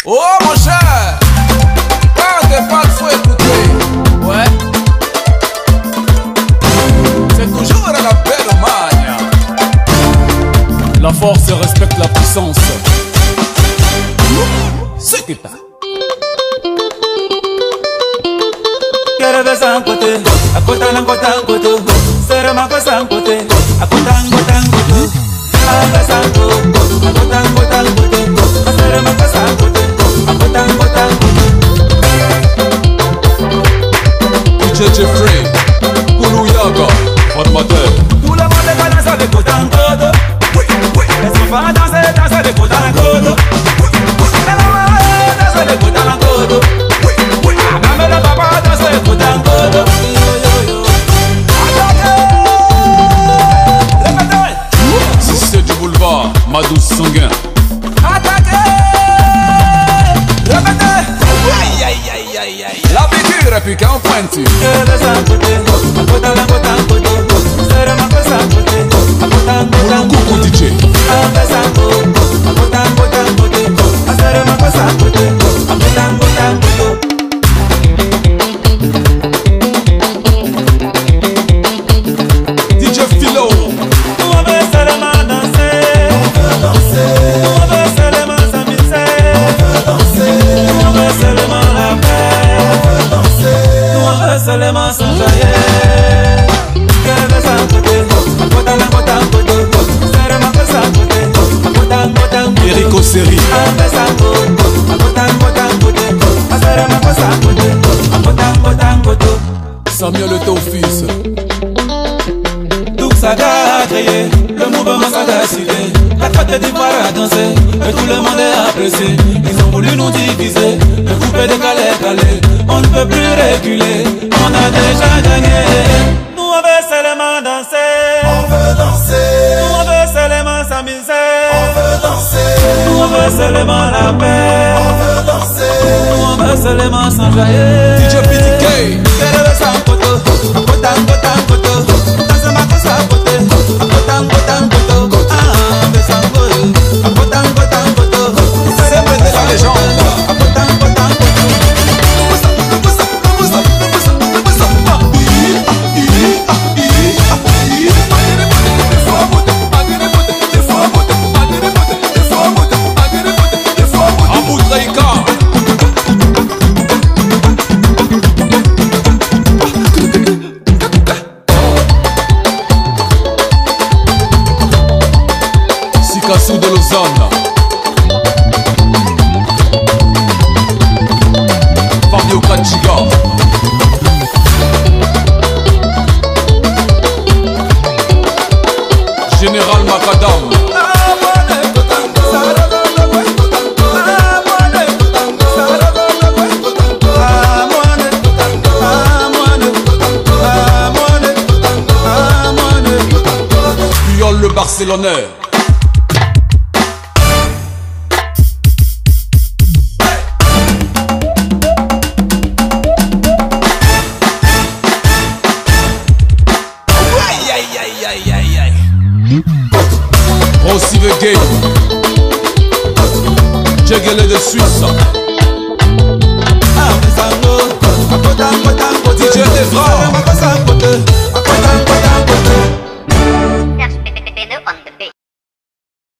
Oh mon cher, quand t'es pas faut écouter. Ouais. C'est toujours à la belle magne. La force respecte la puissance. C'est que t'as. Quero ver sancote, a cota não cotancoto. Será uma coisa sancote, a cotancotancoto. Anga sancote, a cotancotancoto. Será uma coisa sancote, a cotancotancoto. DJ Jeffrey, Kulu Yaga, formateur. Tout le monde va danser avec cotancoto. Laisse-moi danser, danser avec cotancoto. Danser avec cotancoto. Même le papa danse avec cotancoto. Si c'est du boulevard, ma douce sanguin. La figure è più che un penti. Cucu DJ. DJ Philo. On veut seulement danser. On veut seulement s'amuser. On veut seulement la paix. On veut seulement s'enjailler. Quero ver sancote, a cota não cotancoto. Será uma coisa sancote, a cotancotancoto. Erico Seri. Anga sancote, a cotancotancoto. Será uma coisa sancote, a cotancotancoto. Samuel est ton fils. Tout ça a créé, le mouvement ça a décidé. La Côte d'Ivoire a dansé, et tout le monde est apprécié. Ils ont voulu nous diviser, le groupe est décalé. On ne peut plus reculer, on a déjà gagné. Nous on veut seulement danser. On veut danser. Nous on veut seulement s'amuser. On veut danser. Nous on veut seulement la paix. On veut danser. Nous on veut seulement s'enjailler. DJ PDK. Quero ver sancoto, a cotancotancoto. Danse ma cosa cote, a cotancotancoto. Ah, ver sancoto, a cotancotancoto. Sempre de la légende. A cotancotancoto. Sikassou de Lausanne. Fabio Kachiga. Général Macadam. Puyol le Barcelonais. Rossi the Game. Djegele de Suisse. DJ Evra.